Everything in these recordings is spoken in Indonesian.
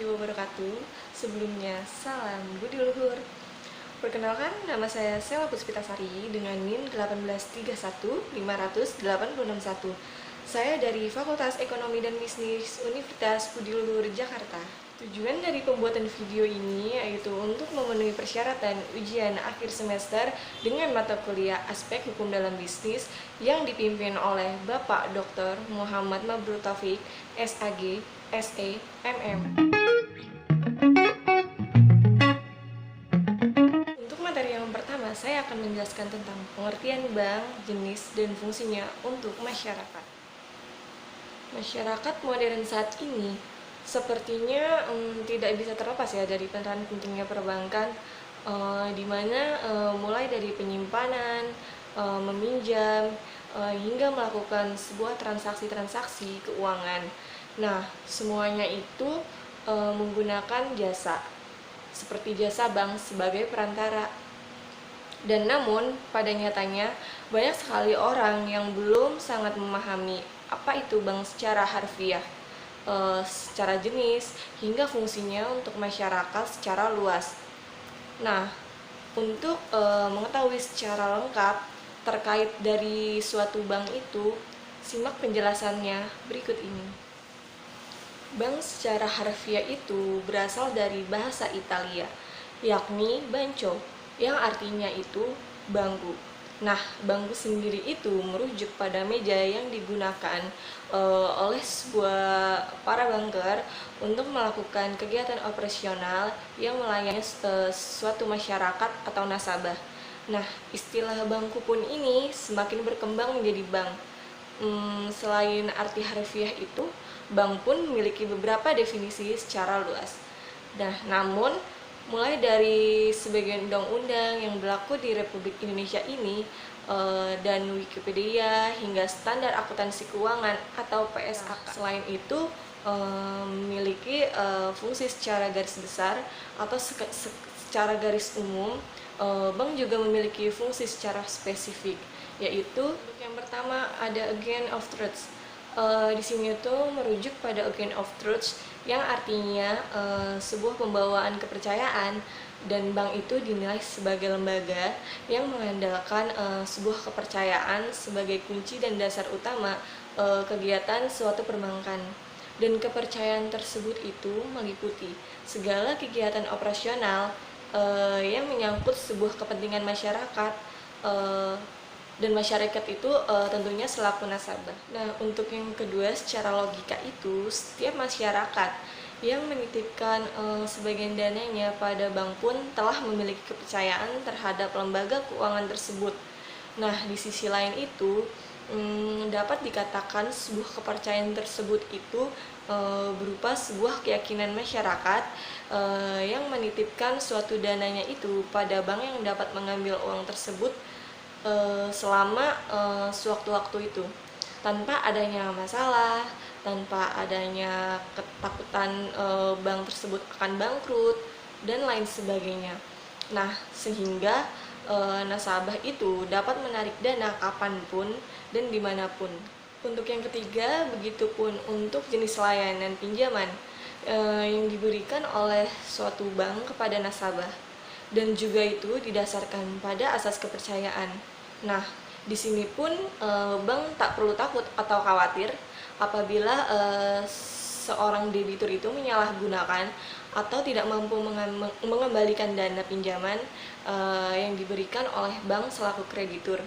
warahmatullahi wabarakatuh. Sebelumnya, salam budi luhur. Perkenalkan, nama saya Sela Puspitasari dengan NIM 183158661. Saya dari Fakultas Ekonomi dan Bisnis Universitas Budi Luhur, Jakarta. Tujuan dari pembuatan video ini yaitu untuk memenuhi persyaratan ujian akhir semester dengan mata kuliah aspek hukum dalam bisnis yang dipimpin oleh Bapak Dr. Muhammad Mabrur Taufik, SAG, SE, MM. Untuk materi yang pertama, saya akan menjelaskan tentang pengertian bank, jenis, dan fungsinya untuk masyarakat. Masyarakat modern saat ini sepertinya tidak bisa terlepas ya dari peran pentingnya perbankan, di mana mulai dari penyimpanan, meminjam, hingga melakukan sebuah transaksi-transaksi keuangan. Nah, semuanya itu menggunakan jasa, seperti jasa bank sebagai perantara. Dan namun, pada nyatanya, banyak sekali orang yang belum sangat memahami apa itu bank secara harfiah, secara jenis, hingga fungsinya untuk masyarakat secara luas. Nah, untuk mengetahui secara lengkap terkait dari suatu bank itu, simak penjelasannya berikut ini. Bank secara harfiah itu berasal dari bahasa Italia, yakni banco, yang artinya itu bangku. Nah, bangku sendiri itu merujuk pada meja yang digunakan oleh sebuah para banker untuk melakukan kegiatan operasional yang melayani suatu masyarakat atau nasabah. Nah, istilah bangku pun ini semakin berkembang menjadi bank. Selain arti harfiah itu, bank pun memiliki beberapa definisi secara luas. Nah, namun mulai dari sebagian undang-undang yang berlaku di Republik Indonesia ini dan Wikipedia hingga standar akuntansi keuangan atau PSAK. Selain itu memiliki fungsi secara garis besar atau secara garis umum. Bank juga memiliki fungsi secara spesifik, yaitu yang pertama ada agent of truth. Di sini tuh merujuk pada agent of truth yang artinya sebuah pembawaan kepercayaan, dan bank itu dinilai sebagai lembaga yang mengandalkan sebuah kepercayaan sebagai kunci dan dasar utama kegiatan suatu perbankan. Dan kepercayaan tersebut itu meliputi segala kegiatan operasional yang menyangkut sebuah kepentingan masyarakat, dan masyarakat itu tentunya selaku nasabah. Nah, untuk yang kedua, secara logika itu setiap masyarakat yang menitipkan sebagian dananya pada bank pun telah memiliki kepercayaan terhadap lembaga keuangan tersebut. Nah, di sisi lain itu dapat dikatakan sebuah kepercayaan tersebut itu berupa sebuah keyakinan masyarakat yang menitipkan suatu dananya itu pada bank yang dapat mengambil uang tersebut selama sewaktu-waktu itu tanpa adanya masalah, tanpa adanya ketakutan bank tersebut akan bangkrut dan lain sebagainya. Nah, sehingga nasabah itu dapat menarik dana kapanpun dan dimanapun. Untuk yang ketiga, begitupun untuk jenis layanan pinjaman yang diberikan oleh suatu bank kepada nasabah, dan juga itu didasarkan pada asas kepercayaan. Nah, di sini pun bank tak perlu takut atau khawatir apabila seorang debitur itu menyalahgunakan atau tidak mampu mengembalikan dana pinjaman yang diberikan oleh bank selaku kreditur.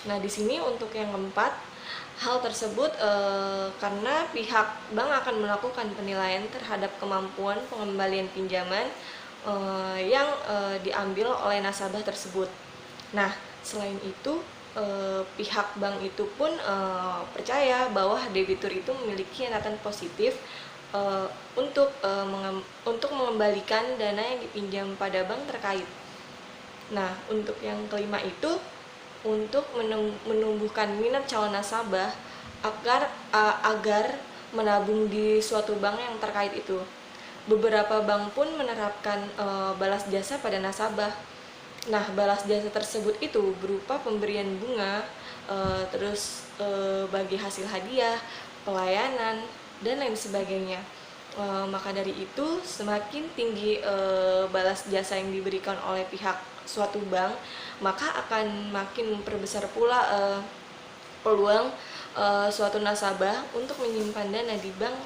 Nah, di sini untuk yang keempat, hal tersebut karena pihak bank akan melakukan penilaian terhadap kemampuan pengembalian pinjaman yang diambil oleh nasabah tersebut. Nah, selain itu pihak bank itu pun percaya bahwa debitur itu memiliki niatan positif untuk mengembalikan dana yang dipinjam pada bank terkait. Nah, untuk yang kelima itu untuk menumbuhkan minat calon nasabah agar menabung di suatu bank yang terkait itu. Beberapa bank pun menerapkan balas jasa pada nasabah. Nah, balas jasa tersebut itu berupa pemberian bunga, terus bagi hasil hadiah, pelayanan, dan lain sebagainya. Maka dari itu, semakin tinggi balas jasa yang diberikan oleh pihak suatu bank, maka akan makin memperbesar pula peluang suatu nasabah untuk menyimpan dana di bank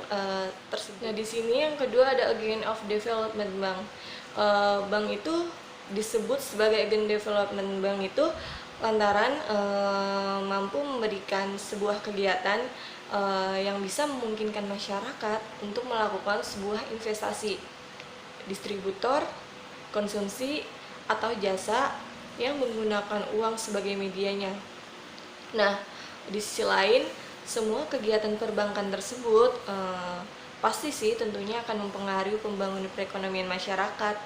tersebut. Nah, di sini yang kedua ada agent of development bank. Bank itu disebut sebagai agent development bank itu lantaran mampu memberikan sebuah kegiatan yang bisa memungkinkan masyarakat untuk melakukan sebuah investasi, distributor, konsumsi, atau jasa yang menggunakan uang sebagai medianya. Nah, di sisi lain, semua kegiatan perbankan tersebut pasti sih tentunya akan mempengaruhi pembangunan perekonomian masyarakat.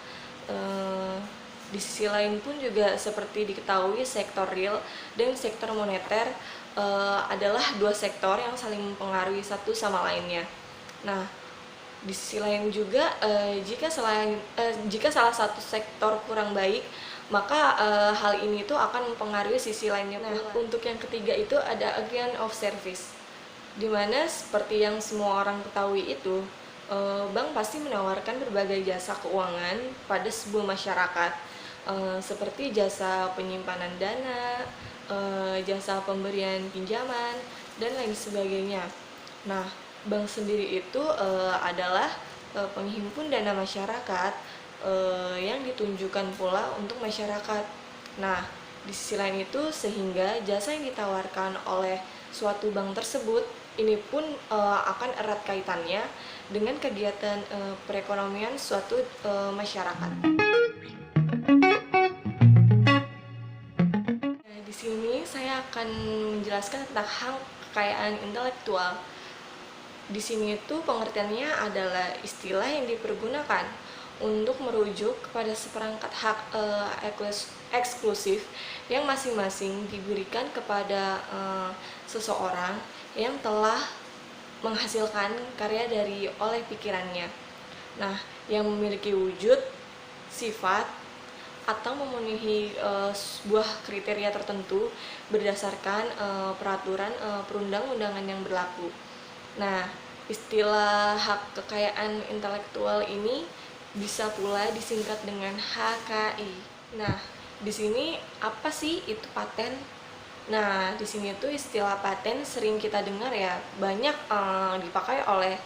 Di sisi lain pun juga seperti diketahui sektor real dan sektor moneter adalah dua sektor yang saling mempengaruhi satu sama lainnya. Nah, di sisi lain juga jika salah satu sektor kurang baik, maka hal ini tuh akan mempengaruhi sisi lainnya. Nah, untuk yang ketiga itu ada agent of service, dimana seperti yang semua orang ketahui itu, bank pasti menawarkan berbagai jasa keuangan pada sebuah masyarakat, seperti jasa penyimpanan dana, jasa pemberian pinjaman, dan lain sebagainya. Nah, bank sendiri itu adalah penghimpun dana masyarakat yang ditunjukkan pula untuk masyarakat. Nah, di sisi lain itu sehingga jasa yang ditawarkan oleh suatu bank tersebut ini pun akan erat kaitannya dengan kegiatan perekonomian suatu masyarakat. Nah, di sini saya akan menjelaskan tentang hak kekayaan intelektual. Di sini itu pengertiannya adalah istilah yang dipergunakan untuk merujuk kepada seperangkat hak eksklusif yang masing-masing diberikan kepada seseorang yang telah menghasilkan karya dari oleh pikirannya. Nah, yang memiliki wujud, sifat, atau memenuhi sebuah kriteria tertentu berdasarkan peraturan perundang-undangan yang berlaku. Nah, istilah hak kekayaan intelektual ini bisa pula disingkat dengan HKI. Nah, di sini apa sih itu paten? Nah, di sini tuh istilah paten sering kita dengar ya, banyak dipakai oleh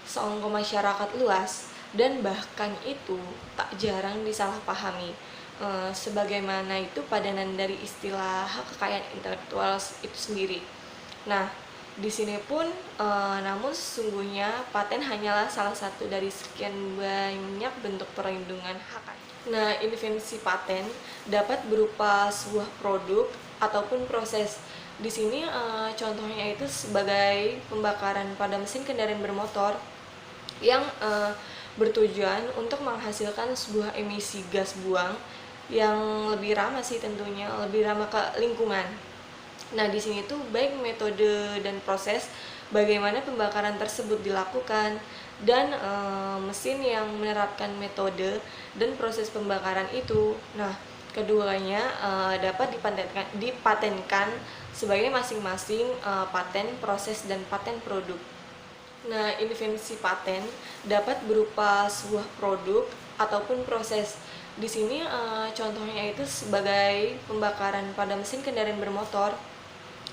seonggok masyarakat luas, dan bahkan itu tak jarang disalahpahami. Sebagaimana itu padanan dari istilah hak kekayaan intelektual itu sendiri. Nah, di sini pun namun sesungguhnya paten hanyalah salah satu dari sekian banyak bentuk perlindungan hak. Nah, invensi paten dapat berupa sebuah produk ataupun proses. Di sini contohnya itu sebagai pembakaran pada mesin kendaraan bermotor yang bertujuan untuk menghasilkan sebuah emisi gas buang yang lebih ramah sih tentunya, lebih ramah ke lingkungan. Nah, di sini tuh baik metode dan proses bagaimana pembakaran tersebut dilakukan dan mesin yang menerapkan metode dan proses pembakaran itu. Nah, keduanya dapat dipatenkan sebagai masing-masing paten proses dan paten produk. Nah, invensi paten dapat berupa sebuah produk ataupun proses. Di sini contohnya itu sebagai pembakaran pada mesin kendaraan bermotor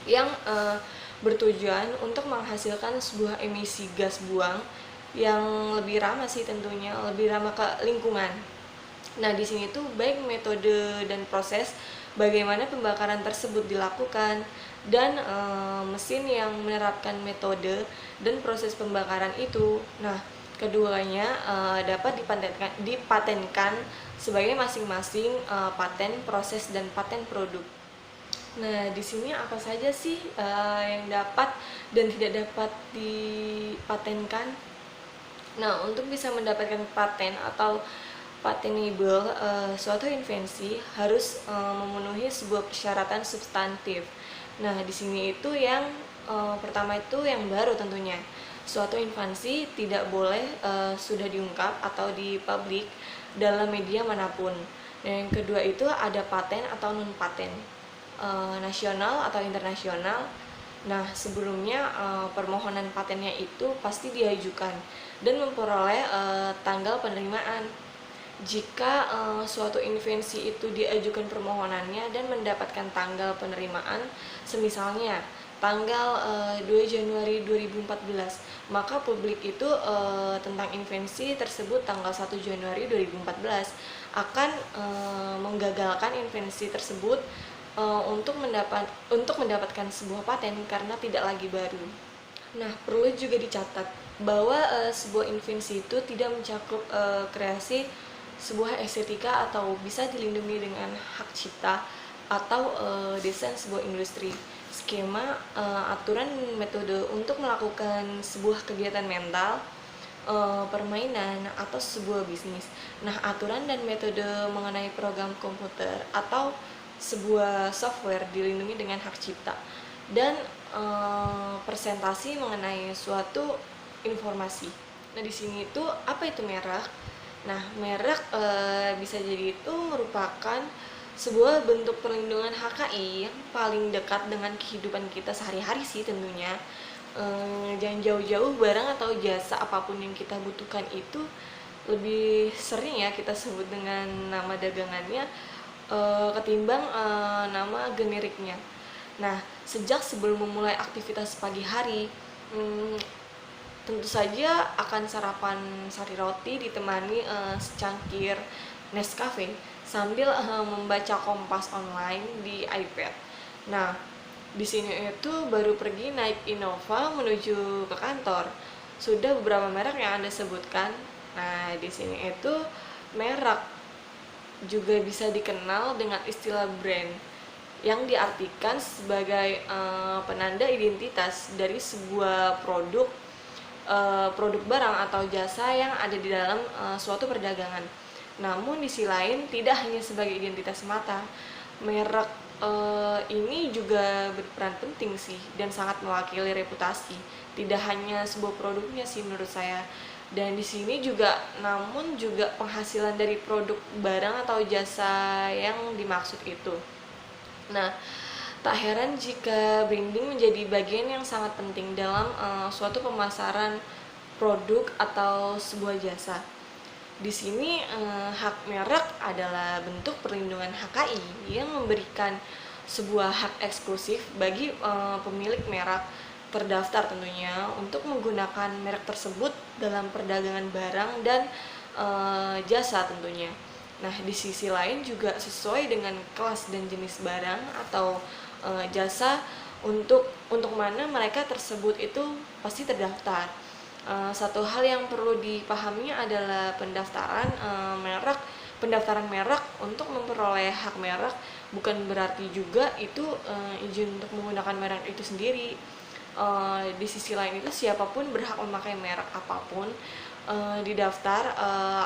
yang bertujuan untuk menghasilkan sebuah emisi gas buang yang lebih ramah sih tentunya, lebih ramah ke lingkungan. Nah, di sini tuh baik metode dan proses bagaimana pembakaran tersebut dilakukan dan mesin yang menerapkan metode dan proses pembakaran itu. Nah, keduanya dapat dipatenkan sebagai masing-masing paten proses dan paten produk. Nah, di sini apa saja sih yang dapat dan tidak dapat dipatenkan? Nah, untuk bisa mendapatkan paten atau patentable, suatu invensi harus memenuhi sebuah persyaratan substantif. Nah, di sini itu yang pertama itu yang baru tentunya. Suatu invensi tidak boleh sudah diungkap atau dipublik dalam media manapun. Dan yang kedua itu ada paten atau non paten, nasional atau internasional, Nah, sebelumnya permohonan patennya itu pasti diajukan dan memperoleh tanggal penerimaan. Jika suatu invensi itu diajukan permohonannya dan mendapatkan tanggal penerimaan, semisalnya tanggal 2 Januari 2014, maka publik itu tentang invensi tersebut tanggal 1 Januari 2014 akan menggagalkan invensi tersebut untuk mendapatkan sebuah paten karena tidak lagi baru. Nah, perlu juga dicatat bahwa sebuah invensi itu tidak mencakup kreasi sebuah estetika atau bisa dilindungi dengan hak cipta atau desain sebuah industri, skema, aturan, metode untuk melakukan sebuah kegiatan mental, permainan, atau sebuah bisnis. Nah, aturan dan metode mengenai program komputer atau sebuah software dilindungi dengan hak cipta, dan presentasi mengenai suatu informasi. Nah, di sini itu apa itu merek? Nah, merek bisa jadi itu merupakan sebuah bentuk perlindungan HKI yang paling dekat dengan kehidupan kita sehari-hari sih tentunya. Jangan jauh-jauh, barang atau jasa apapun yang kita butuhkan itu lebih sering ya kita sebut dengan nama dagangannya ketimbang nama generiknya. Nah, sejak sebelum memulai aktivitas pagi hari, tentu saja akan sarapan sari roti ditemani secangkir Nescafe sambil membaca Kompas online di iPad. Nah, di sini itu baru pergi naik Innova menuju ke kantor. Sudah beberapa merek yang Anda sebutkan. Nah, di sini itu merek juga bisa dikenal dengan istilah brand yang diartikan sebagai penanda identitas dari sebuah produk barang atau jasa yang ada di dalam suatu perdagangan. Namun di sisi lain tidak hanya sebagai identitas semata, merek ini juga berperan penting sih dan sangat mewakili reputasi. Tidak hanya sebuah produknya sih menurut saya. Dan di sini juga namun juga penghasilan dari produk barang atau jasa yang dimaksud itu. Nah, tak heran jika branding menjadi bagian yang sangat penting dalam suatu pemasaran produk atau sebuah jasa. Di sini hak merek adalah bentuk perlindungan HKI yang memberikan sebuah hak eksklusif bagi pemilik merek terdaftar tentunya untuk menggunakan merek tersebut dalam perdagangan barang dan jasa tentunya. Nah, di sisi lain juga sesuai dengan kelas dan jenis barang atau jasa untuk mana mereka tersebut itu pasti terdaftar. Satu hal yang perlu dipahami adalah pendaftaran merek untuk memperoleh hak merek bukan berarti juga itu izin untuk menggunakan merek itu sendiri. Di sisi lain itu siapapun berhak memakai merek apapun didaftar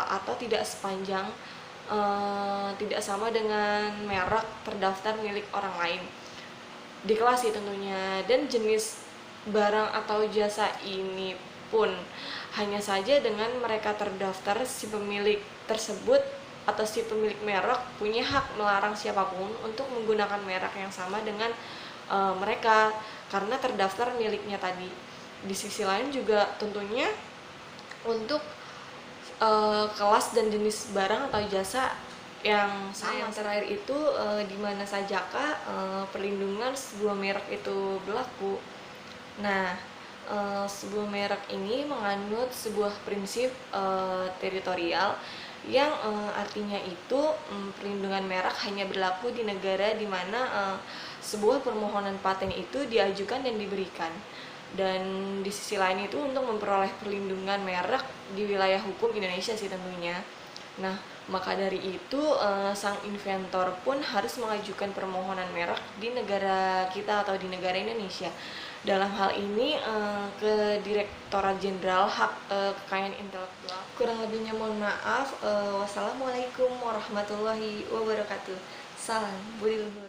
atau tidak sepanjang tidak sama dengan merek terdaftar milik orang lain di kelas tentunya. Dan jenis barang atau jasa ini pun hanya saja dengan mereka terdaftar, si pemilik tersebut atau si pemilik merek punya hak melarang siapapun untuk menggunakan merek yang sama dengan mereka karena terdaftar miliknya tadi. Di sisi lain juga tentunya untuk kelas dan jenis barang atau jasa yang sama. Yang terakhir itu di mana sajakah perlindungan sebuah merek itu berlaku. Nah, sebuah merek ini menganut sebuah prinsip teritorial yang artinya itu perlindungan merek hanya berlaku di negara di mana sebuah permohonan paten itu diajukan dan diberikan. Dan di sisi lain itu untuk memperoleh perlindungan merek di wilayah hukum Indonesia sih tentunya. Nah, maka dari itu sang inventor pun harus mengajukan permohonan merek di negara kita atau di negara Indonesia. Dalam hal ini ke Direktorat Jenderal Hak Kekayaan Intelektual. Kurang lebihnya mohon maaf. Wassalamualaikum warahmatullahi wabarakatuh. Salam Budi Luhur.